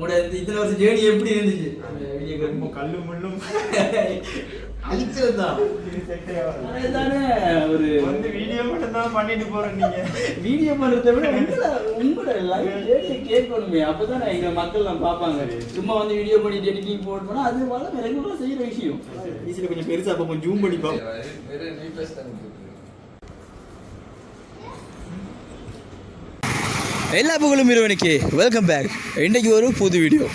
உங்களோட இத்தனை வருஷம் ஜேர்னி எப்படி இருந்துச்சு? கல்லு முள்ளும் அழிச்சிருந்தான் ஒரு வந்து வீடியோ மட்டும் தான் பண்ணிட்டு போறேன். நீங்க வீடியோ பண்றதை விட உங்களோட லைஃப் கேட்கணுமே, அப்பதான் எங்க மக்கள் நான் பார்ப்பாங்க. சும்மா வந்து வீடியோ பண்ணிட்டு எடிட்டிங் போட்டோம்னா அது வளம் ரெகுலரா செய்யற விஷயம். ஈஸியில் கொஞ்சம் பெருசா அப்போ கொஞ்சம் ஜூம் பண்ணி பார்ப்போம். எல்லா புகழும் இறைவனுக்கு வெல்கம் பேக். இன்றைக்கி ஒரு புது வீடியோ.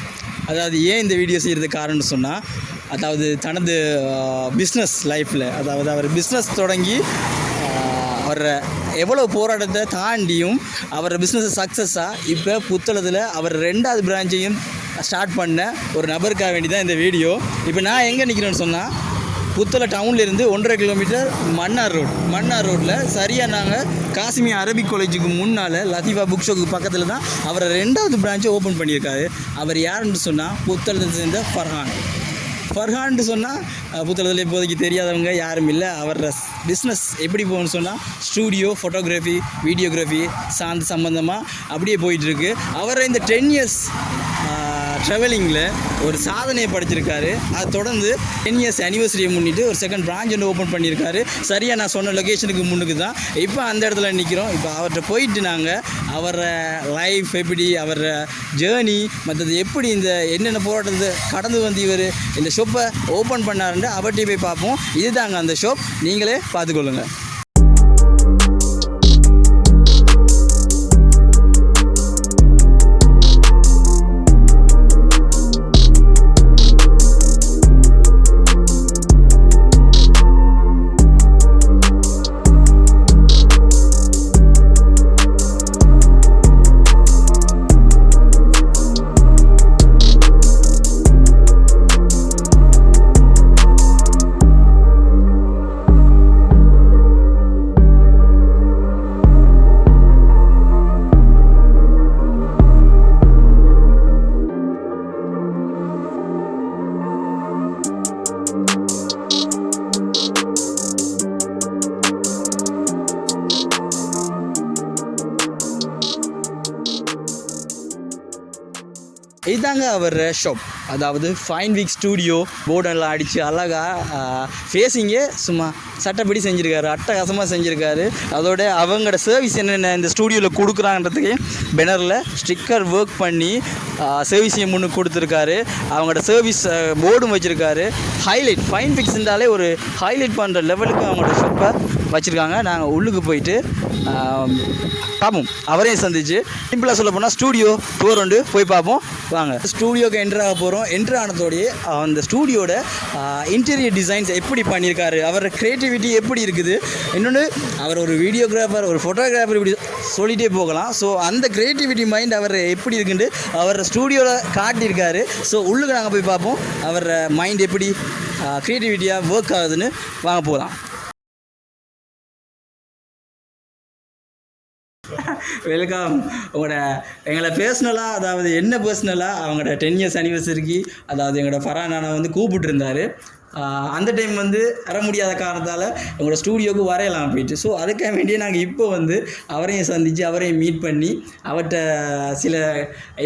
அதாவது ஏன் இந்த வீடியோ செய்கிறது காரணம்னு சொன்னால், அதாவது தனது பிஸ்னஸ் லைஃப்பில், அதாவது அவர் பிஸ்னஸ் தொடங்கி அவர் எவ்வளோ போராட்டத்தை தாண்டியும் அவர் பிஸ்னஸ் சக்ஸஸாக இப்போ புத்தளத்தில் அவர் 2வது பிரான்ச்சையும் ஸ்டார்ட் பண்ண ஒரு நபருக்காக வேண்டி தான் இந்த வீடியோ. இப்போ நான் எங்கே நிற்கிறேன்னு சொன்னால், புத்தளை டவுன்லேருந்து 1.5 கிலோமீட்டர் மன்னார் ரோட்டில் சரியாக நாங்கள் காசிமியா அரபிக் காலேஜுக்கு முன்னால் லத்தீஃபா புக் ஷோக்கு பக்கத்தில் தான் அவர் 2வது பிரான்ச்சை ஓப்பன் பண்ணியிருக்காரு. அவர் யாருன்னு சொன்னால் புத்தளத்தை சேர்ந்த ஃபர்ஹான்னு சொன்னால் புத்தளத்தில் இப்போதைக்கு தெரியாதவங்க யாரும் இல்லை. அவர் பிஸ்னஸ் எப்படி போகணும்னு சொன்னால் ஸ்டூடியோ, ஃபோட்டோகிராஃபி, வீடியோகிராஃபி சம்மந்தமாக அப்படியே போயிட்டுருக்கு. அவர் இந்த 10 இயர்ஸ் ட்ராவலிங்கில் ஒரு சாதனையை படைச்சிருக்காரு. அதை தொடர்ந்து 10 இயர்ஸ் அனிவர்சரியை முன்னிட்டு ஒரு 2nd பிரான்ச் ஒன்று ஓப்பன் பண்ணியிருக்காரு. சரியாக நான் சொன்ன லொக்கேஷனுக்கு முன்னுக்கு தான் இப்போ அந்த இடத்துல நிற்கிறோம். இப்போ அவர்கிட்ட போயிட்டு நாங்கள் அவரை லைஃப் எப்படி, அவர் ஜேர்னி, மற்றது எப்படி இந்த என்னென்ன போராட்டத்தை கடந்து வந்து இவர் இந்த ஷாப்பை ஓப்பன் பண்ணாருன்னு அவர்கிட்ட போய் பார்ப்போம். இதுதாங்க அந்த ஷாப், நீங்களே பார்த்துக்கொள்ளுங்கள். இதுதாங்க அவர் ஷாப், அதாவது ஃபைன் வீக் ஸ்டூடியோ. போர்டெல்லாம் அடித்து அழகாக ஃபேஸிங்கே சும்மா சட்டப்படி செஞ்சுருக்காரு, அட்டகாசமாக செஞ்சுருக்காரு. அதோட அவங்களோட சர்வீஸ் என்னென்ன இந்த ஸ்டூடியோவில் கொடுக்குறாங்கன்றதுக்கு பேனரில் ஸ்டிக்கர் ஒர்க் பண்ணி சர்வீஸையும் முன்னுக்கு கொடுத்துருக்காரு. அவங்களோட சர்வீஸ் போர்டும் வச்சுருக்காரு. ஹைலைட் ஃபைன் ஃபிக்ஸ்ன்றாலே ஒரு ஹைலைட் பண்ணுற லெவலுக்கு அவங்களோட ஷாப்பை வச்சுருக்காங்க. நாங்கள் உள்ளுக்கு போயிட்டு பார்ப்போம், அவரையும் சந்திச்சு சிம்பிளாக சொல்ல போனால் ஸ்டூடியோ டூர் ஒன்று போய் பார்ப்போம் வாங்க. ஸ்டூடியோக்கு என்ட்ரு ஆக போகிறோம். என்ட்ரு ஆனதோடைய அந்த ஸ்டூடியோட இன்டீரியர் டிசைன்ஸ் எப்படி பண்ணியிருக்காரு, அவரோட க்ரியேட்டிவிட்டி எப்படி இருக்குது, இன்னொன்று அவர் ஒரு வீடியோகிராஃபர், ஒரு ஃபோட்டோகிராஃபர், இப்படி சொல்லிகிட்டே போகலாம். ஸோ அந்த க்ரியேட்டிவிட்டி மைண்ட் அவர் எப்படி இருக்குன்ட்டு அவர் ஸ்டூடியோவில் காட்டியிருக்காரு. ஸோ உள்ளுக்கு நாங்கள் போய் பார்ப்போம் அவர் மைண்ட் எப்படி க்ரியேட்டிவிட்டியாக ஒர்க் ஆகுதுன்னு வாங்க போகலாம். வெல்கம். எங்களை பர்சனலாக, அதாவது என்ன பர்சனலாக அவங்களோட 10 இயர்ஸ் அனிவர்சரிக்கு, அதாவது எங்களோட ஃபரானானை வந்து கூப்பிட்டுருந்தாரு. அந்த டைம் வந்து வர முடியாத காரணத்தால் எங்களோட ஸ்டூடியோவுக்கு வரையலாம் போயிட்டு. ஸோ அதுக்காக வேண்டிய நாங்கள் இப்போ வந்து அவரையும் சந்தித்து அவரையும் மீட் பண்ணி அவர்கிட்ட சில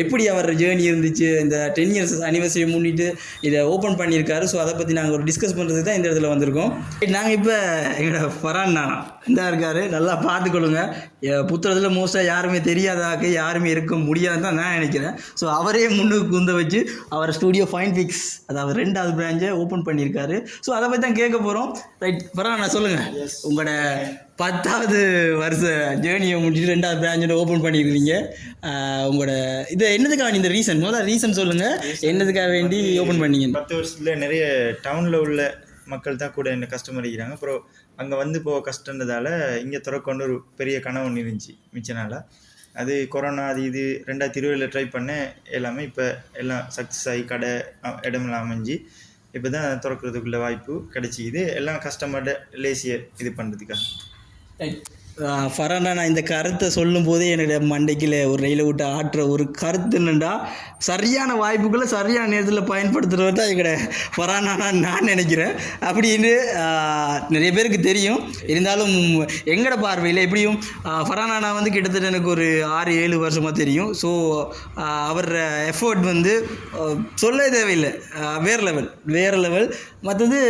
எப்படி அவர் ஜேர்னி இருந்துச்சு, இந்த 10 இயர்ஸ் அனிவர்சரி முன்னிட்டு இதை ஓப்பன் பண்ணியிருக்காரு. ஸோ அதை பற்றி நாங்கள் ஒரு டிஸ்கஸ் பண்ணுறதுக்கு தான் இந்த இடத்துல வந்திருக்கோம். நாங்கள் இப்போ எங்களோட ஃபரானா இதாக இருக்கார், நல்லா பார்த்துக்கொள்ளுங்க. புத்தகத்தில் மோஸ்ட்டாக யாருமே தெரியாதாக்கு யாருமே இருக்க முடியாதுன்னு தான் நான் நினைக்கிறேன். ஸோ அவரே முன்னுக்கு குந்த வச்சு அவர் ஸ்டூடியோ ஃபைன் ஃபிக்ஸ், அதாவது 2வது பிரான்ச்சை ஓப்பன் பண்ணியிருக்காரு. ஸோ அதை பற்றி தான் கேட்க போகிறோம். ரைட் ஃபரானா, சொல்லுங்கள், உங்களோட 10வது வருஷ ஜேர்னியை முடிச்சுட்டு 2வது பிரான்ச்சை ஓப்பன் பண்ணியிருக்கீங்க. உங்களோட இது என்னதுக்காக இந்த ரீசன் சொல்லுங்கள், என்னதுக்காக வேண்டி ஓப்பன் பண்ணீங்க? 10 வருஷத்தில் நிறைய டவுனில் உள்ள மக்கள் தான் கூட என்ன கஸ்டமர் இருக்கிறாங்க. அப்புறம் அங்கே வந்து போக கஷ்டன்றதால இங்கே திறக்கொண்டு ஒரு பெரிய கனவு ஒன்று இருந்துச்சு மிச்ச நாளாக. அது கொரோனா அது இது 2020 ட்ரை பண்ணேன், எல்லாமே இப்போ எல்லாம் சக்ஸஸ் ஆகி கடை இடமெல்லாம் அமைஞ்சு இப்போ தான் திறக்கிறதுக்குள்ள வாய்ப்பு கிடைச்சிக்குது. எல்லாம் கஸ்டமர்கிட்ட லேசியை இது பண்ணுறதுக்காக. ஃபரானா நான் இந்த கருத்தை சொல்லும் போதே என்னுடைய மண்டைக்கில் ஒரு ரயிலை விட்டு ஆட்டுற ஒரு கருத்து என்னென்னா சரியான வாய்ப்புகளை சரியான நேரத்தில் பயன்படுத்துகிறது தான் எங்களோட ஃபரானா நான் நினைக்கிறேன். அப்படின்னு நிறைய பேருக்கு தெரியும். இருந்தாலும் எங்களோட பார்வையில் எப்படியும் ஃபரானா வந்து கிட்டத்தட்ட எனக்கு ஒரு 6-7 வருஷமாக தெரியும். ஸோ அவர் எஃபோர்ட் வந்து சொல்லவே தேவையில்லை, வேறு லெவல். மற்றது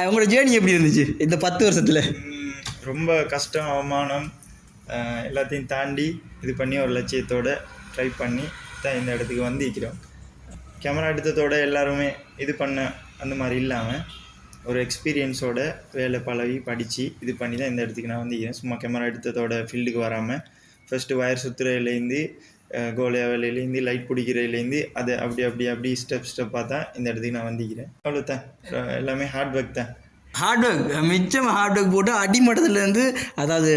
உங்களோட ஜேர்னி எப்படி இருந்துச்சு இந்த 10 வருஷத்தில்? ரொம்ப கஷ்டம், அவமானம் எல்லாத்தையும் தாண்டி இது பண்ணி ஒரு லட்சியத்தோடு ட்ரை பண்ணி தான் இந்த இடத்துக்கு வந்திருக்கிறோம். கேமரா எடுத்ததோட எல்லாருமே இது பண்ண அந்த மாதிரி இல்லாமல் ஒரு எக்ஸ்பீரியன்ஸோட வேலை பழகி படித்து இது பண்ணி தான் இந்த இடத்துக்கு நான் வந்திருக்கிறேன். சும்மா கேமரா எடுத்ததோட ஃபீல்டுக்கு வராமல் ஃபஸ்ட்டு வயர் சுற்றுறதுலேருந்து கோலியா வேலையிலேருந்து லைட் பிடிக்கிறதுலேருந்து அது அப்படி ஸ்டெப்பாக தான் இந்த இடத்துக்கு நான் வந்திருக்கிறேன். அவ்வளோதான், எல்லாமே ஹார்ட் ஒர்க் தான். ஹார்ட் ஒர்க், மிச்சம் ஹார்ட் ஒர்க் போட்டு அடிமட்டத்துலேருந்து அதாவது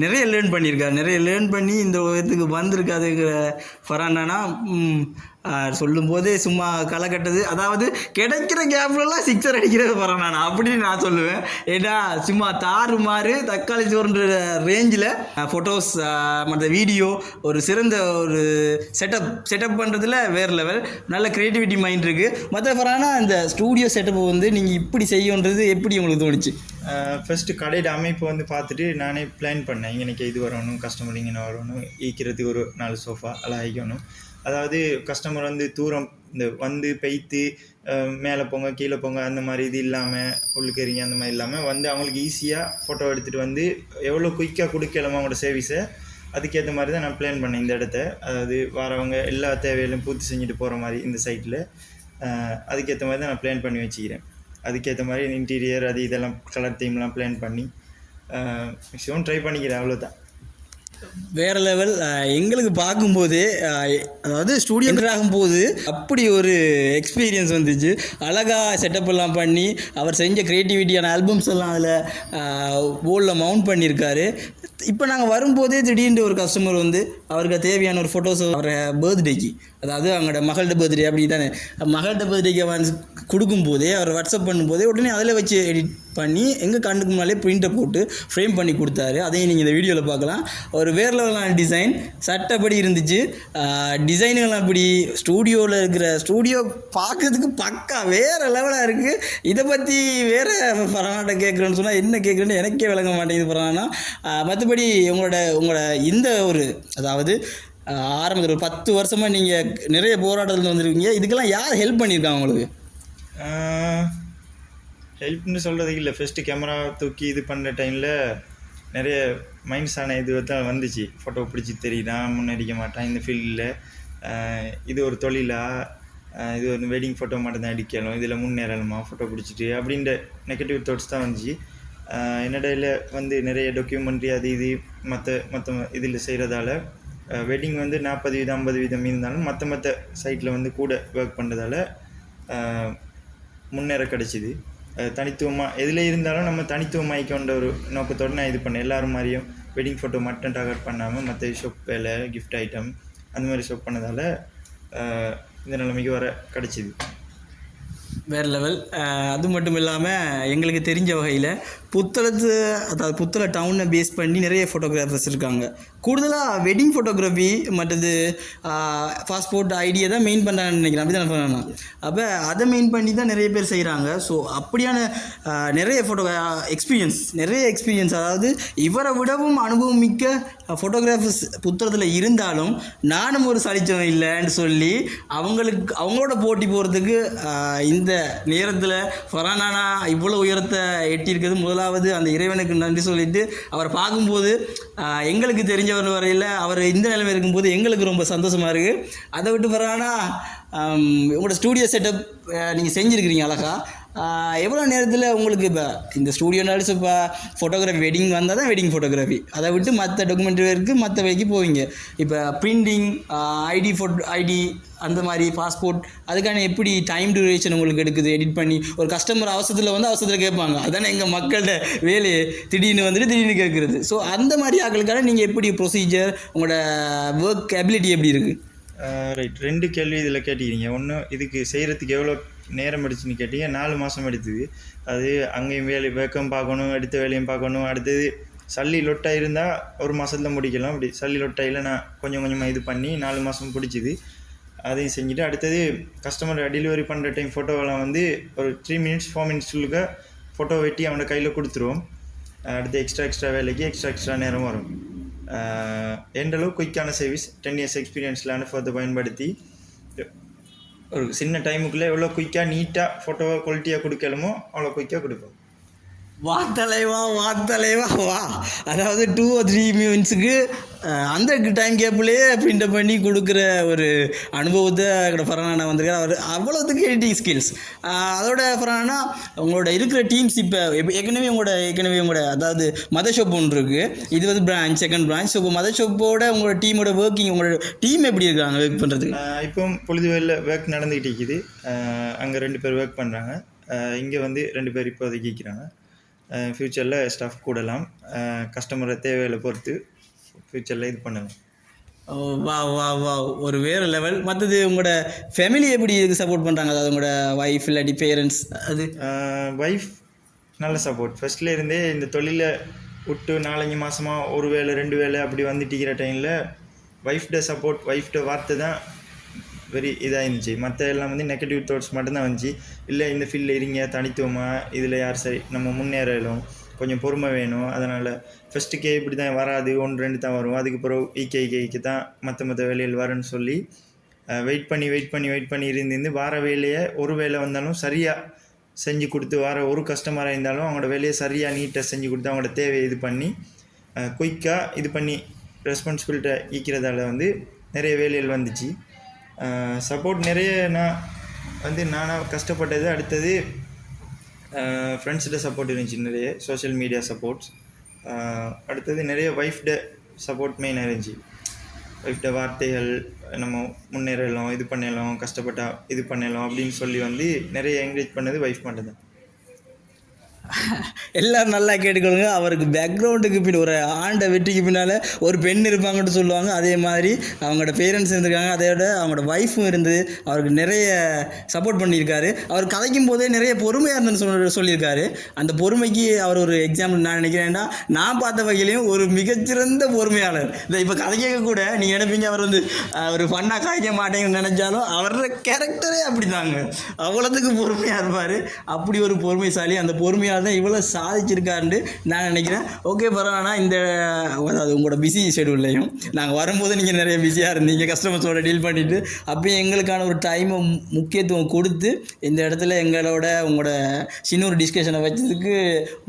நிறைய லேர்ன் பண்ணியிருக்காரு. நிறைய லேர்ன் பண்ணி இந்த உலகத்துக்கு வந்திருக்காதுங்கிற ஃபரானானா சொல்லும்போதே சும்மா களை கட்டுது. அதாவது கிடைக்கிற கேப்லலாம் சிக்ஸர் அடிக்கிறது ஃபரானா அப்படின்னு நான் சொல்லுவேன். ஏன்னா சும்மா தாறுமாறு தக்காளி சோறுன்ற ரேஞ்சில் ஃபோட்டோஸ் மற்ற வீடியோ ஒரு சிறந்த ஒரு செட்டப் பண்ணுறதுல வேறு லெவல். நல்ல க்ரியேட்டிவிட்டி மைண்ட் இருக்குது. மற்ற ஃபரானா இந்த ஸ்டூடியோ செட்டப்பை வந்து நீங்கள் இப்படி செய்யன்றது எப்படி உங்களுக்கு தோணுச்சு? ஃபஸ்ட்டு கடையோட அமைப்பு வந்து பார்த்துட்டு நானே பிளான் பண்ணேன். இங்கே இது வரணும், கஸ்டமர் இங்கே வரணும், ஈக்கிறதுக்கு ஒரு 4 சோஃபா எல்லாம் ஆகிக்கணும். அதாவது கஸ்டமர் வந்து தூரம் இந்த வந்து பெய்த்து மேலே போங்க கீழே போங்க அந்த மாதிரி இது இல்லாமல் உள்ளுக்கறிங்க அந்த மாதிரி இல்லாமல் வந்து அவங்களுக்கு ஈஸியாக ஃபோட்டோ எடுத்துகிட்டு வந்து எவ்வளோ குயிக்காக கொடுக்கலாமா அவங்களோட சர்வீஸை, அதுக்கேற்ற மாதிரி தான் நான் பிளான் பண்ணேன் இந்த இடத்த. அதாவது வரவங்க எல்லா தேவையிலும் பூர்த்தி செஞ்சுட்டு போகிற மாதிரி இந்த சைட்டில் அதுக்கேற்ற மாதிரி தான் நான் பிளான் பண்ணி வச்சுக்கிறேன். அதுக்கேற்ற மாதிரி இன்டீரியர் அது இதெல்லாம் கலர் தீம்லாம் பிளான் பண்ணி மேக்ஸிமம் ட்ரை பண்ணிக்கிறேன். அவ்வளோதான். வேறு லெவல். எங்களுக்கு பார்க்கும்போதே அதாவது ஸ்டூடியோ ஆகும்போது அப்படி ஒரு எக்ஸ்பீரியன்ஸ் வந்துச்சு. அழகாக செட்டப் எல்லாம் பண்ணி அவர் செஞ்ச க்ரியேட்டிவிட்டியான ஆல்பம்ஸ் எல்லாம் அதில் போர்டில் மவுண்ட் பண்ணியிருக்காரு. இப்போ நாங்கள் வரும்போதே திடீர்னு ஒரு கஸ்டமர் வந்து அவருக்கு தேவையான ஒரு ஃபோட்டோஸ் அவரை பர்த்டேக்கு, அதாவது அவங்களோட மகளோட பர்த்டே அப்படி தானே, மகளோட பர்த்டேக்கு வந்து கொடுக்கும்போதே அவர் வாட்ஸ்அப் பண்ணும்போதே உடனே அதில் வச்சு எடிட் பண்ணி எங்கள் கண்ணுக்கு முன்னாலே ப்ரிண்ட்டை போட்டு ஃப்ரேம் பண்ணி கொடுத்தாரு. அதையும் நீங்கள் இந்த வீடியோவில் பார்க்கலாம். ஒரு வேறு லெவலான டிசைன் சட்டப்படி இருந்துச்சு. டிசைனுங்கெல்லாம் இப்படி ஸ்டூடியோ பார்க்கறதுக்கு பக்கா வேறு லெவலாக இருக்குது. இதை பற்றி வேறு ஃபரானாட்ட கேட்குறேன்னு சொன்னால் என்ன கேட்குறேன்னு எனக்கே விளங்க மாட்டேங்குது ஃபரானா. மற்றபடி உங்களோட இந்த ஒரு அதாவது ஆரம்பத்தில் ஒரு 10 வருஷமாக நீங்கள் நிறைய போராட்டத்தில் வந்திருக்கீங்க. இதுக்கெல்லாம் யார் ஹெல்ப் பண்ணியிருக்காங்க உங்களுக்கு? ஹெல்ப்னு சொல்கிறதுக்கு இல்லை. ஃபஸ்ட்டு கேமரா தூக்கி இது பண்ணுற டைமில் நிறைய மைண்ட்ஸான இது தான் வந்துச்சு. ஃபோட்டோ பிடிச்சி தெரியுதா, முன்னடிக்க மாட்டான் இந்த ஃபீல்டில், இது ஒரு தொழிலா, இது ஒரு வெட்டிங் ஃபோட்டோ மட்டும்தான் அடிக்கணும், இதில் முன்னேறணுமா ஃபோட்டோ பிடிச்சிட்டு அப்படின்ற நெகட்டிவ் தாட்ஸ் தான் வந்துச்சு. என்னடையில் வந்து நிறைய டாக்குமெண்ட்ரி அது இது மற்ற இதில் செய்கிறதால வெட்டிங் வந்து 40% 50% இருந்தாலும் மற்ற சைட்டில் வந்து கூட ஒர்க் பண்ணுறதால முன்னேற கிடச்சிது. தனித்துவமாக எதில் இருந்தாலும் நம்ம தனித்துவமாகிக்கொண்ட ஒரு நோக்கத்தோடு நான் இது பண்ணேன். எல்லோரும் மாதிரியும் வெட்டிங் ஃபோட்டோ மட்டும் டார்கெட் பண்ணாமல் மற்ற ஷாப் வேலை, கிஃப்ட் ஐட்டம் அந்த மாதிரி ஷாப் பண்ணதால் இந்த நிலைமைக்கு வர கிடச்சிது. வேறு லெவல். அது மட்டும் இல்லாமல் எங்களுக்கு தெரிஞ்ச வகையில் புத்தள டவுனை பேஸ் பண்ணி நிறைய ஃபோட்டோகிராஃபர்ஸ் இருக்காங்க. கூடுதலாக வெட்டிங் ஃபோட்டோகிராஃபி மற்றது பாஸ்போர்ட் ஐடியை தான் மெயின் பண்ணுறாங்கன்னு நினைக்கிறேன். அப்படி தான் பண்ணணும். அப்போ அதை மெயின் பண்ணி தான் நிறைய பேர் செய்கிறாங்க. ஸோ அப்படியான நிறைய எக்ஸ்பீரியன்ஸ் அதாவது இவரை விடவும் அனுபவம் மிக்க ஃபோட்டோகிராஃபர்ஸ் புத்தகத்தில் இருந்தாலும் நானும் ஒரு சலிச்சவன் இல்லைன்னு சொல்லி அவங்களோட போட்டி போகிறதுக்கு இந்த நேரத்தில் ஃபரானா இவ்வளோ உயரத்தை எட்டியிருக்கிறது முதலாவது அந்த இறைவனுக்கு நன்றி சொல்லிட்டு அவரை பார்க்கும்போது எங்களுக்கு தெரிஞ்சவர் வரையில் அவர் இந்த நிலைமை இருக்கும்போது எங்களுக்கு ரொம்ப சந்தோஷமாக இருக்குது. அதை விட்டு ஃபரானா உங்களோட ஸ்டூடியோ செட்டப் நீங்கள் செஞ்சுருக்கிறீங்க அழகா. எவ்வளோ நேரத்தில் உங்களுக்கு இப்போ இந்த ஸ்டூடியோனாலும் இப்போ ஃபோட்டோகிராஃபி வெட்டிங் வந்தால் தான் வெட்டிங் ஃபோட்டோகிராஃபி, அதை விட்டு மற்ற டாக்குமெண்ட்ரி இருக்குது மற்ற வேலைக்கு போவீங்க. இப்போ பிரிண்டிங் ஐடி அந்த மாதிரி பாஸ்போர்ட் அதுக்கான எப்படி டைம் டியூரேஷன் உங்களுக்கு எடுக்குது எடிட் பண்ணி? ஒரு கஸ்டமர் அவசரத்தில் கேட்பாங்க, அதுதானே எங்கள் மக்கள்கிட்ட வேலையை திடீர்னு கேட்குறது. ஸோ அந்த மாதிரி ஆட்களுக்கான நீங்கள் எப்படி ப்ரொசீஜர், உங்களோட ஒர்க் எபிலிட்டி எப்படி இருக்குது? ரைட், 2 கேள்வி இதில் கேட்டிக்கிறீங்க. ஒன்று, இதுக்கு செய்கிறதுக்கு எவ்வளோ நேரம் எடுத்துன்னு கேட்டீங்க. 4 மாதம் எடுத்தது. அது அங்கேயும் வேக்கம் பார்க்கணும், அடுத்த வேலையும் பார்க்கணும், அடுத்தது சல்லி லொட்டாக இருந்தால் ஒரு மாதத்துல முடிக்கலாம். அப்படி சல்லி லொட்டாயில் நான் கொஞ்சம் கொஞ்சமாக இது பண்ணி 4 மாதம் பிடிச்சிது. அதையும் செஞ்சுட்டு அடுத்தது கஸ்டமர் டெலிவரி பண்ணுற டைம் ஃபோட்டோவெல்லாம் வந்து ஒரு 3 மினிட்ஸ் 4 மினிட்ஸ்லுக்க ஃபோட்டோ வெட்டி அவனோட கையில் கொடுத்துருவோம். அடுத்து எக்ஸ்ட்ரா வேலைக்கு எக்ஸ்ட்ரா நேரம் வரும். எந்தளவு குயிக்கான சர்வீஸ் 10 இயர்ஸ் எக்ஸ்பீரியன்ஸில் அனுபவத்தை பயன்படுத்தி ஒரு சின்ன டைமுக்குள்ளே எவ்வளோ குயிக்காக நீட்டாக ஃபோட்டோவை குவாலிட்டியாக கொடுக்கலுமோ அவ்வளோ குயிக்காக கொடுப்போம். வா தலைவா வா. அதாவது 2 or 3 மினிட்ஸுக்கு அந்த டைம் கேப்லேயே பிரிண்ட் பண்ணி கொடுக்குற ஒரு அனுபவத்தை எங்களோட ஃபர்ஹானா வந்திருக்காரு. அவர் அவ்வளோத்துக்கு எடிட்டிங் ஸ்கில்ஸ். அதோட ஃபர்ஹானா உங்களோட இருக்கிற டீம்ஸ் இப்போ ஏற்கனவே உங்களோட அதாவது மதர் ஷாப் ஒன்று இருக்குது, இது வந்து பிரான்ச், செகண்ட் பிரான்ச். ஸோ இப்போ மதர் ஷாப்போட உங்களோட டீமோட ஒர்க்கிங், உங்களோட டீம் எப்படி இருக்காங்க ஒர்க் பண்ணுறதுக்கு? இப்போ பொழுதுவேல ஒர்க் நடந்துக்கிட்டு இருக்குது. அங்கே 2 பேர் ஒர்க் பண்ணுறாங்க, இங்கே வந்து 2 பேர் இப்போதைக்கு இருக்கிறாங்க. ஃப்யூச்சரில் ஸ்டாஃப் கூடலாம், கஸ்டமரை தேவைகளை பொறுத்து ஃப்யூச்சரில் இது பண்ணலாம். வா ஒரு வேறு லெவல். மற்றது உங்களோட ஃபேமிலி எப்படி இதுக்கு சப்போர்ட் பண்ணுறாங்க? அதாவது உங்களோட ஒய்ஃப் இல்லாட்டி பேரண்ட்ஸ்? அது ஒய்ஃப் நல்ல சப்போர்ட். ஃபஸ்ட்டில் இருந்தே இந்த தொழிலை விட்டு 4-5 மாதமாக ஒரு வேலை 2 வேலை அப்படி வந்துட்டிக்கிற டைமில் ஒய்ஃப்ட சப்போர்ட், ஒய்ஃப்ட வார்த்தை தான் வெரி இதாக இருந்துச்சு. மற்ற எல்லாம் வந்து நெகட்டிவ் தாட்ஸ் மட்டும்தான் வந்துச்சு. இல்லை இந்த ஃபீல்டில் இருங்க, தனித்துவமாக இதில் யார் சரி, நம்ம முன்னேறலும் கொஞ்சம் பொறுமை வேணும். அதனால் ஃபஸ்ட்டுக்கே இப்படி தான் வராது, 1-2 தான் வரும், அதுக்கப்புறம் ஈக்கு தான் மற்ற வேலைகள் வரும்னு சொல்லி வெயிட் பண்ணி இருந்து வார வேலையை ஒரு வேலை வந்தாலும் சரியாக செஞ்சு கொடுத்து, வார ஒரு கஸ்டமராக இருந்தாலும் அவங்களோட வேலையை சரியாக நீட்டாக செஞ்சு கொடுத்து அவங்களோட தேவையை இது பண்ணி குயிக்காக இது பண்ணி ரெஸ்பான்சிபிலிட்டி ஈக்கிறதால வந்து நிறைய வேலைகள் வந்துச்சு. சப்போர்ட் நிறைய நானாக கஷ்டப்பட்டது. அடுத்தது ஃப்ரெண்ட்ஸ்கிட்ட சப்போர்ட் இருந்துச்சு, நிறைய சோஷியல் மீடியா சப்போர்ட்ஸ். அடுத்தது நிறைய ஒய்ஃப்ட சப்போர்ட் மெயின் இருந்துச்சு. ஒய்ஃப்ட வார்த்தைகள், நம்ம முன்னேறலாம், இது பண்ணலாம், கஷ்டப்பட்டா இது பண்ணலாம் அப்படின்னு சொல்லி வந்து நிறைய என்கரேஜ் பண்ணது ஒய்ஃப் மட்டும் தான். எல்லோரும் நல்லா கேட்டுக்கொள்ளுங்க. அவருக்கு பேக்ரவுண்டுக்கு பின் ஒரு ஆண்ட வெற்றிக்கு பின்னால் ஒரு பெண் இருப்பாங்கன்னு சொல்லுவாங்க. அதே மாதிரி அவங்களோட பேரண்ட்ஸ் இருந்திருக்காங்க, அதோட அவங்களோட ஒய்ஃபும் இருந்து அவருக்கு நிறைய சப்போர்ட் பண்ணியிருக்காரு. அவர் கதைக்கும் போதே நிறைய பொறுமையாக இருந்துன்னு சொல்லியிருக்காரு. அந்த பொறுமைக்கு அவர் ஒரு எக்ஸாம்பிள் நான் நினைக்கிறேன்னா, நான் பார்த்த வகையிலையும் ஒரு மிகச்சிறந்த பொறுமையாளர். இந்த இப்போ கதைக்க கூட நீங்கள் நினைப்பீங்க அவர் வந்து ஒரு ஃபன்னாக காய்க்க மாட்டேங்கன்னு நினச்சாலும் அவரோட கேரக்டரே அப்படி தாங்க, அவ்வளோத்துக்கு பொறுமையாக இருப்பார். அப்படி ஒரு பொறுமைசாலி. அந்த பொறுமையாக தான் இவ்வளோ சாதிச்சிருக்காருன்னு நான் நினைக்கிறேன். ஓகே பரவாயில்ல. இந்த அதாவது உங்களோட பிஸி ஷெடியூல்லையும் நாங்கள் வரும்போது நீங்கள் நிறைய பிஸியாக இருந்தீங்க, கஸ்டமர்ஸோட டீல் பண்ணிவிட்டு, அப்பயும் எங்களுக்கான ஒரு டைமை முக்கியத்துவம் கொடுத்து இந்த இடத்துல உங்களோட சின்ன ஒரு டிஸ்கஷனை வச்சதுக்கு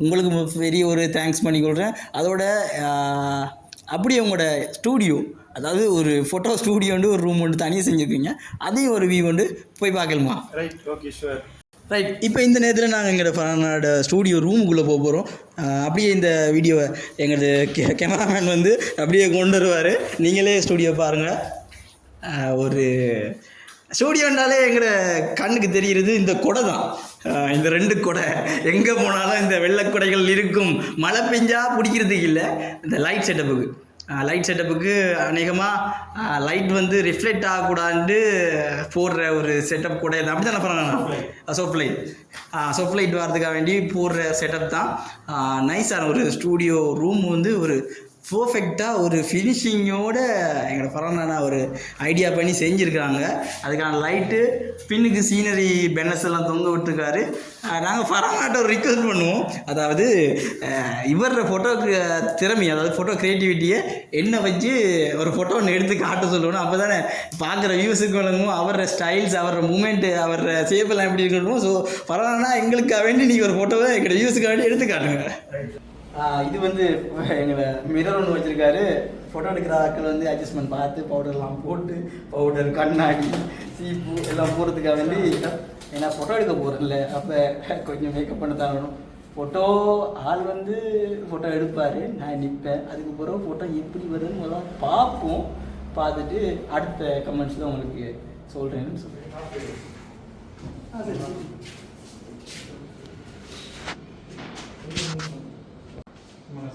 உங்களுக்கு பெரிய ஒரு தேங்க்ஸ் பண்ணிக்கொள்கிறேன். அதோட அப்படியே உங்களோட ஸ்டூடியோ, அதாவது ஒரு ஃபோட்டோ ஸ்டூடியோண்டு ஒரு ரூம் ஒன்று தனியாக செஞ்சுருக்கீங்க, அதையும் ஒரு வியூ ஒன்று போய் பார்க்கலாமா? Right, okay, sure. ரைட். இப்போ இந்த நேரத்தில் நாங்கள் எங்களோட ஃபர்ஹானாவோட ஸ்டூடியோ ரூமுக்குள்ளே போக போகிறோம். அப்படியே இந்த வீடியோவை எங்களது கேமராமேன் வந்து அப்படியே கொண்டு வருவார். நீங்களே ஸ்டூடியோ பாருங்கள். ஒரு ஸ்டூடியோன்னாலே எங்களோட கண்ணுக்கு தெரிகிறது இந்த கொடை தான். இந்த 2 கொடை எங்கே போனாலும் இந்த வெள்ளைக்கொடைகள் இருக்கும். மழை பெஞ்சா பிடிக்கிறதுக்கு இல்லை, இந்த லைட் செட்டப்புக்கு அநேகமாக லைட் வந்து ரிஃப்ளெக்ட் ஆகக்கூடாது போடுற ஒரு செட்டப் கூட அப்படி தானே பண்ணலாம். சோப் லைட் வரதுக்காக வேண்டி போடுற செட்டப் தான். நைஸான ஒரு ஸ்டூடியோ ரூம் வந்து ஒரு பர்ஃபெக்டாக ஒரு ஃபினிஷிங்கோட எங்களோட ஃபர்ஹானா ஒரு ஐடியா பண்ணி செஞ்சுருக்காங்க. அதுக்கான லைட்டு, பின்னுக்கு சீனரி பெனர்ஸ் எல்லாம் தொங்க விட்டுருக்காரு. நாங்கள் ஃபர்ஹானாட்ட ஒரு ரிக்வெஸ்ட் பண்ணுவோம், அதாவது இவர ஃபோட்டோ திறமை, அதாவது ஃபோட்டோ க்ரியேட்டிவிட்டியை என்ன வச்சு ஒரு ஃபோட்டோ ஒன்று எடுத்து காட்ட சொல்லணும். அப்போ தானே பார்க்குற வியூஸுக்கு வழங்கும் அவரோட ஸ்டைல்ஸ், அவரோட மூமெண்ட்டு, அவரோட சேஃபெல்லாம் எப்படி இருக்கணும். ஸோ ஃபர்ஹானா எங்களுக்காக வேண்டி நீங்கள் ஒரு ஃபோட்டோவை எங்களோட வியூஸுக்காக வேண்டி எடுத்து காட்டுங்க. இது வந்து எங்களை மிரர் ஒன்று வச்சுருக்காரு. ஃபோட்டோ எடுக்கிற ஆட்கள் வந்து அட்ஜஸ்ட்மெண்ட் பார்த்து பவுடர்லாம் போட்டு, பவுடர், கண்ணாடி, சீப்பு எல்லாம் போடுறதுக்காக வேண்டி, ஏன்னா ஃபோட்டோ எடுக்க போகிறதில்ல, அப்போ கொஞ்சம் மேக்கப் பண்ண தாங்கணும். ஃபோட்டோ ஆள் வந்து ஃபோட்டோ எடுப்பார், நான் நிற்பேன். அதுக்கப்புறம் ஃபோட்டோ எப்படி வருதுன்னு முதல்ல பார்ப்போம். பார்த்துட்டு அடுத்த கமெண்ட்ஸ் தான் உங்களுக்கு சொல்கிறேன்னு சொல்கிறேன்.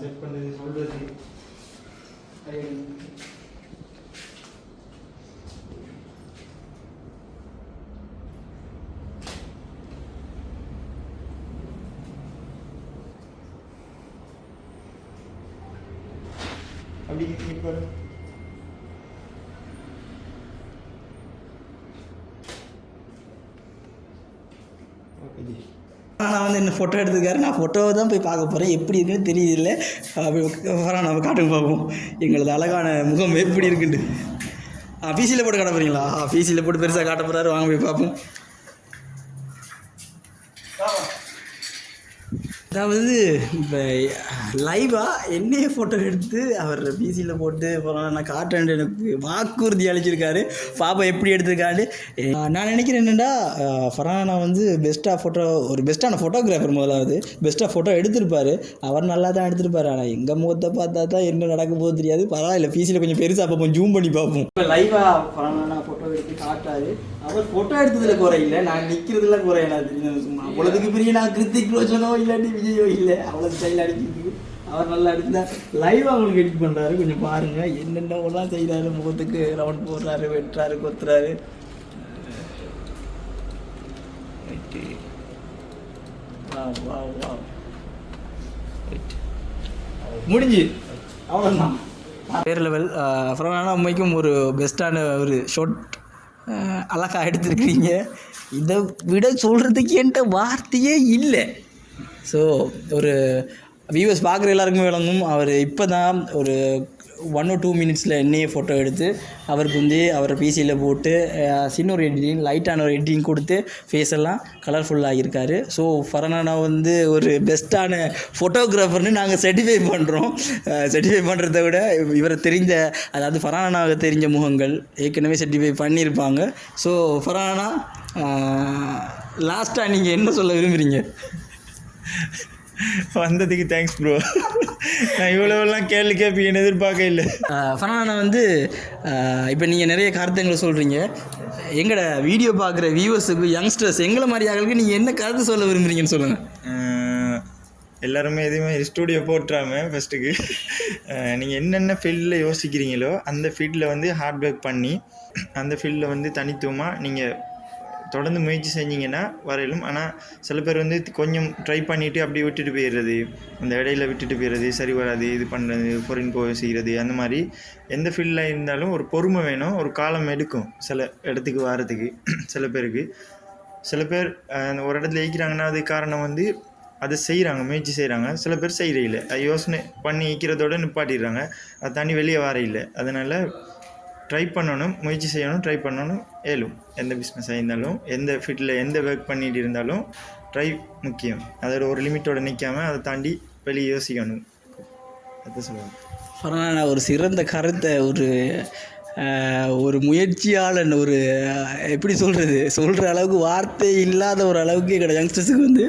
செட் பண்ணது சொல்கிறது அப்படி இங்கிட்டு பாரு. Okay G. நான் வந்து என்ன ஃபோட்டோ எடுத்துக்காரு, நான் ஃபோட்டோவை தான் போய் பார்க்க போகிறேன். எப்படி இருக்குன்னு தெரியல. நம்ம காட்டுங்க பார்ப்போம் எங்களது அழகான முகம் எப்படி இருக்குண்டு. பிசியில் போட்டு காட்ட போகிறீங்களா? பிசியில் போட்டு பெருசாக காட்ட போகிறாரு, வாங்க போய் பார்ப்போம். அதாவது இப்போ லைவாக என்னையே ஃபோட்டோ எடுத்து அவர் பிசியில் போட்டு நான் காட்டுறேன் எனக்கு வாக்குறுதி அளிச்சிருக்காரு. பாப்பா எப்படி எடுத்திருக்காரு. நான் நினைக்கிறேன் என்னென்னா ஃபரானா வந்து பெஸ்ட்டான ஃபோட்டோகிராஃபர். முதலாவது பெஸ்ட்டாக ஃபோட்டோ எடுத்திருப்பார். அவர் நல்லா தான் எடுத்திருப்பார். ஆனால் எங்கள் முகத்தை பார்த்தா தான் என்ன நடக்க போகுது தெரியாது. பரவாயில்ல, பிசியில் கொஞ்சம் பெருசாக பார்ப்போம், ஜூம் பண்ணி பார்ப்போம். இப்போ லைவாக ஃபரானா ஃபோட்டோ எடுத்து காட்டாரு. அவர் ஃபோட்டோ எடுத்ததில் குறையில்லை, நான் நிற்கிறதுல குறையில. சும்மா அவ்வளோதுக்கு பெரிய நான் கிருத்திக் ரோஷனோ இல்லாட்டி விஜயோ இல்லை, அவ்வளோ ஸ்டைல் அடிக்கிறது. அவர் நல்லா எடுத்தா லைவாக அவங்களுக்கு எடிட் பண்ணுறாரு. கொஞ்சம் பாருங்கள் என்னென்னலாம் செய்கிறாரு. முகத்துக்கு ரவுண்ட் போடுறாரு, வெட்டுறாரு, கொத்துறாரு. முடிஞ்சு அவ்வளோதான். வேறு லெவல். அப்புறம் உண்மைக்கும் ஒரு பெஸ்ட்டான ஒரு ஷார்ட் அழகாக எடுத்துருக்கிறீங்க. இதை விட சொல்கிறதுக்கு என்கிட்ட வார்த்தையே இல்லை. ஸோ ஒரு வியூவர்ஸ் பார்க்குற எல்லாருக்குமே விளங்கும். அவர் இப்போ தான் ஒரு 1 or 2 மினிட்ஸில் என்னையே ஃபோட்டோ எடுத்து அவருக்கு வந்து அவரை பிசியில் போட்டு சின்ன ஒரு எடிட்டிங், லைட்டான ஒரு எடிட்டிங் கொடுத்து ஃபேஸ் எல்லாம் கலர்ஃபுல்லாக இருக்கார். ஸோ ஃபரானா வந்து ஒரு பெஸ்ட்டான ஃபோட்டோகிராஃபர்னு நாங்கள் சர்டிஃபை பண்ணுறோம். சர்டிஃபை பண்ணுறத விட இவரை தெரிஞ்ச, அதாவது ஃபரானாவுக்கு தெரிஞ்ச முகங்கள் ஏற்கனவே சர்டிஃபை பண்ணியிருப்பாங்க. ஸோ ஃபரானா, லாஸ்ட்டாக நீங்கள் என்ன சொல்ல விரும்புகிறீங்க? வந்ததுக்கு தேங்க்ஸ் ப்ரோ. நான் இவ்வளோவெல்லாம் கேள்வி கேட்பீங்கன்னு எதிர்பார்க்க இல்லை. ஃபரானா வந்து இப்போ நீங்கள் நிறைய கருத்துங்களை சொல்கிறீங்க. எங்களோட வீடியோ பார்க்குற வியூவர்ஸுக்கு, யங்ஸ்டர்ஸ், எங்களை மாதிரி ஆளுக்கு நீங்கள் என்ன கருத்து சொல்ல விரும்புகிறீங்கன்னு சொல்லுங்கள். எல்லாருமே எதுவுமே ஸ்டூடியோ போட்டுறாம ஃபஸ்ட்டுக்கு நீங்கள் என்னென்ன ஃபீல்டில் யோசிக்கிறீங்களோ அந்த ஃபீல்டில் வந்து ஹார்ட் ஒர்க் பண்ணி அந்த ஃபீல்டில் வந்து தனித்துவமாக நீங்கள் தொடர்ந்து முயற்சி செஞ்சிங்கன்னா வரையிலும். ஆனால் சில பேர் வந்து கொஞ்சம் ட்ரை பண்ணிவிட்டு அப்படி விட்டுட்டு போயிடுறது, அந்த இடையில விட்டுட்டு போயிடுறது, சரி வராது, இது பண்ணுறது, ஃபாரின் போய் செய்கிறது, அந்த மாதிரி எந்த ஃபீல்டில் இருந்தாலும் ஒரு பொறுமை வேணும். ஒரு காலம் எடுக்கும் சில இடத்துக்கு வர்றதுக்கு. சில பேர் ஒரு இடத்துல ஈக்கிறாங்கன்னா அது காரணம் வந்து அதை செய்கிறாங்க, முயற்சி செய்கிறாங்க. சில பேர் செய்கிறதில்லை, யோசனை பண்ணி ஈக்கிறதோடு நிப்பாட்டிடுறாங்க, அதை தாண்டி வெளியே வர இல்லை. அதனால் ட்ரை பண்ணணும், முயற்சி செய்யணும், ட்ரை பண்ணணும். ஏலும் எந்த பிஸ்னஸாக இருந்தாலும், எந்த ஃபீல்டில் எந்த ஒர்க் பண்ணிட்டு இருந்தாலும் ட்ரை முக்கியம். அதோட ஒரு லிமிட்டோட நிற்காமல் அதை தாண்டி வெளியே யோசிக்கணும். அதை சொல்லுவாங்க. ஃபரானா ஒரு சிறந்த கருத்தை, ஒரு முயற்சியாளன், ஒரு எப்படி சொல்கிற அளவுக்கு வார்த்தை இல்லாத ஒரு அளவுக்கு எங்களோட யங்ஸ்டர்ஸுக்கு வந்து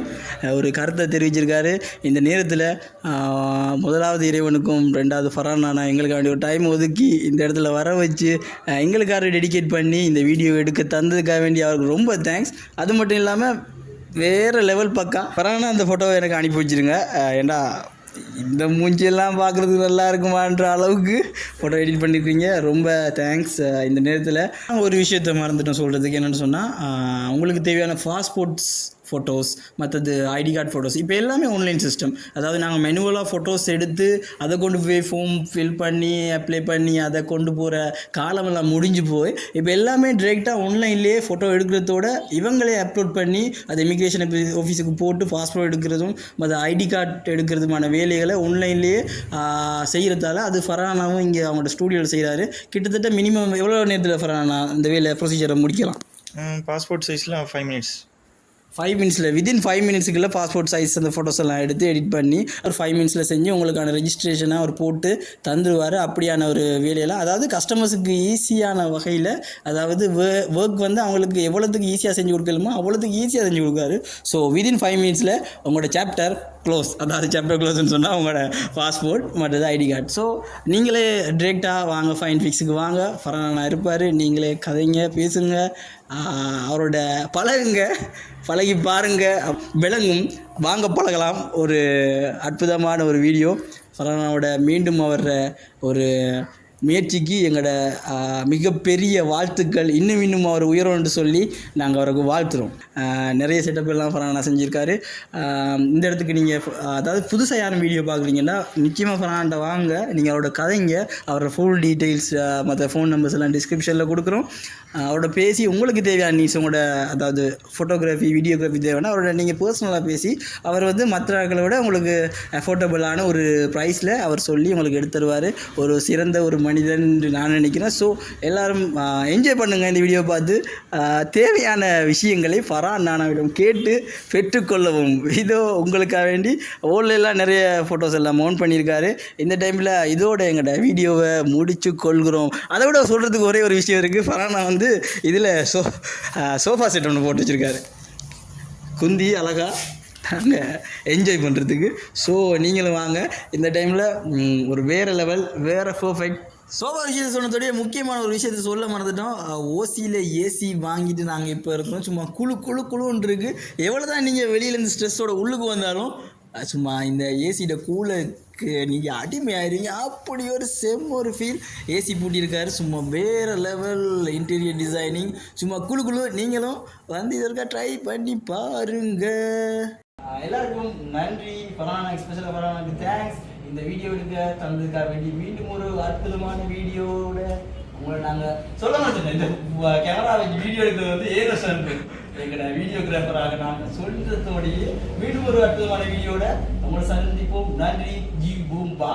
ஒரு கருத்தை தெரிவிச்சிருக்காரு. இந்த நேரத்தில் முதலாவது இறைவனுக்கும், ரெண்டாவது ஃபரானா எங்களுக்காண்டி ஒரு டைம் ஒதுக்கி இந்த இடத்துல வர வச்சு எங்களுக்காக டெடிகேட் பண்ணி இந்த வீடியோ எடுக்க தந்ததுக்காக வேண்டி அவருக்கு ரொம்ப தேங்க்ஸ். அது மட்டும் இல்லாமல் வேறு லெவல் பக்கா ஃபரானா அந்த ஃபோட்டோவை எனக்கு அனுப்பி வச்சுருங்க. ஏன்னா இந்த மூஞ்சியெல்லாம் பார்க்குறதுக்கு நல்லா இருக்குமான்ற அளவுக்கு ஃபோட்டோ எடிட் பண்ணியிருக்கீங்க. ரொம்ப தேங்க்ஸ். இந்த நேரத்தில் ஒரு விஷயத்தை மறந்துட்டோம் சொல்கிறதுக்கு. என்னென்னு சொன்னால், உங்களுக்கு தேவையான பாஸ்போர்ட்ஸ் ஃபோட்டோஸ், மற்றது ஐடி கார்டு ஃபோட்டோஸ், இப்போ எல்லாமே ஆன்லைன் சிஸ்டம். அதாவது நாங்கள் மெனுவலாக ஃபோட்டோஸ் எடுத்து அதை கொண்டு போய் ஃபார்ம் ஃபில் பண்ணி அப்ளை பண்ணி அதை கொண்டு போகிற காலமெல்லாம் முடிஞ்சு போய் இப்போ எல்லாமே டிரெக்டாக ஆன்லைன்லேயே ஃபோட்டோ எடுக்கிறதோட இவங்களே அப்லோட் பண்ணி அதை இமிக்ரேஷன் ஆஃபீஸுக்கு போட்டு பாஸ்போர்ட் எடுக்கிறதும் மற்ற ஐடி கார்டு எடுக்கிறதுமான வேலைகளை ஆன்லைன்லேயே செய்கிறதால அது ஃபரானாவும் இங்கே அவங்களோட ஸ்டூடியோவில் செய்கிறாரு. கிட்டத்தட்ட மினிமம் எவ்வளோ நேரத்தில் ஃபரானா இந்த வேலை ப்ரொசீஜரை முடிக்கலாம்? பாஸ்போர்ட் சைஸில் 5 மினிட்ஸ். 5 மினிட்ஸில், வித்தின் 5 மினிட்ஸுக்குள்ளே பாஸ்போர்ட் சைஸ் அந்த ஃபோட்டோஸ் எல்லாம் எடுத்து எடிட் பண்ணி ஒரு 5 மினிட்ஸில் செஞ்சு உங்களுக்கான ரெஜிஸ்ட்ரேஷனாக அவர் போட்டு தந்துடுவார். அப்படியான ஒரு வேலையெல்லாம், அதாவது கஸ்டமர்ஸுக்கு ஈஸியான வகையில், அதாவது ஒர்க் வந்து அவங்களுக்கு எவ்வளோத்துக்கு ஈஸியாக செஞ்சு கொடுக்கலுமோ அவ்வளோத்துக்கு ஈஸியாக செஞ்சு கொடுக்காரு. ஸோ வித்தின் 5 மினிட்ஸில் உங்களோட சாப்டர் க்ளோஸ். அதாவது சாப்டர் க்ளோஸ்ன்னு சொன்னால் உங்களோட பாஸ்போர்ட் மற்றது ஐடி கார்டு. ஸோ நீங்களே டிரெக்டாக வாங்க, ஃபைன் ஃபிக்ஸுக்கு வாங்க, ஃபரானா இருப்பார். நீங்களே கதைங்க, பேசுங்க, அவரோட பழகி பாருங்க, விளங்கும், வாங்க பழகலாம். ஒரு அற்புதமான ஒரு வீடியோ. ஃபரானாவோட மீண்டும் அவர் ஒரு முயற்சிக்கு எங்களோட மிகப்பெரிய வாழ்த்துக்கள். இன்னும் அவர் உயரும்னு சொல்லி நாங்கள் அவருக்கு வாழ்த்துறோம். நிறைய செட்டப் எல்லாம் ஃபரானா செஞ்சுருக்காரு. இந்த இடத்துக்கு நீங்கள் அதாவது புதுசாக யாரும் வீடியோ பார்க்குறீங்கன்னா நிச்சயமாக ஃபரான்ட்ட வாங்க. நீங்கள் அவரோட கதைங்க, அவரோட ஃபுல் டீட்டெயில்ஸ் மற்ற ஃபோன் நம்பர்ஸ் எல்லாம் டிஸ்கிரிப்ஷனில் கொடுக்குறோம். அவரோட பேசி உங்களுக்கு தேவையான நீஸ் உங்களோட அதாவது ஃபோட்டோகிராஃபி வீடியோகிராஃபி தேவைன்னா அவரோட நீங்கள் பர்சனலாக பேசி அவர் வந்து மற்ற ஆட்களை விட உங்களுக்கு அஃபோர்டபுளான ஒரு ப்ரைஸில் அவர் சொல்லி உங்களுக்கு எடுத்து தருவார். ஒரு சிறந்த ஒரு மனிதன் என்று நான் நினைக்கிறேன். ஸோ எல்லோரும் என்ஜாய் பண்ணுங்கள் இந்த வீடியோ பார்த்து. தேவையான விஷயங்களை ஃபரான் நானாவிடம் கேட்டு பெற்றுக்கொள்ளவும். இதோ உங்களுக்காக வேண்டி ஓன்லாம் நிறைய ஃபோட்டோஸ் எல்லாம் மவுண்ட் பண்ணியிருக்காரு. இந்த டைமில் இதோட எங்களோட வீடியோவை முடிச்சு கொள்கிறோம். அதை விட சொல்கிறதுக்கு ஒரே ஒரு விஷயம் இருக்குது. ஃபரானா வந்து இதில் சோஃபா செட் ஒன்று போட்டு வச்சுருக்காரு. குந்தி அழகா நாங்கள் என்ஜாய் பண்ணுறதுக்கு. ஸோ நீங்களும் வாங்க. இந்த டைமில் ஒரு வேறு லெவல் வேறு பர்ஃபெக்ட் சோஃபா விஷயத்தை சொன்னதோடைய முக்கியமான ஒரு விஷயத்தை சொல்ல மறந்துட்டோம். ஓசியில் ஏசி வாங்கிட்டு நாங்கள் இப்போ இருக்கிறோம். சும்மா குழுன்னு இருக்குது. எவ்வளோ தான் நீங்கள் வெளியிலேருந்து ஸ்ட்ரெஸ்ஸோட உள்ளுக்கு வந்தாலும் சும்மா இந்த ஏசியோட கூலருக்கு நீங்கள் அடிமையாயிருங்க. அப்படி ஒரு ஃபீல். ஏசி பூட்டியிருக்காரு. சும்மா வேறு லெவல் இன்டீரியர் டிசைனிங். சும்மா குழு நீங்களும் வந்து இதற்காக ட்ரை பண்ணி பாருங்கள். எல்லாருக்கும் நன்றி. ஃபரானா எக்ஸ்பெஷலாக ஃபரானாக்கு தேங்க்ஸ். இந்த வீடியோ எடுக்க தந்ததுக்காக வேண்டி மீண்டும் ஒரு அற்புதமான வீடியோவோட உங்களை நாங்கள் சொல்ல மாட்டோம். இந்த கேமரா வச்சு வீடியோ எடுக்கிறது வந்து ஏரோசன்ட்டு எங்களோட வீடியோகிராஃபராக நாங்கள் சொல்கிறதோடையே மீண்டும் ஒரு அற்புதமான வீடியோட உங்களை சந்திப்போம். நன்றி. ஜி பூம்பா.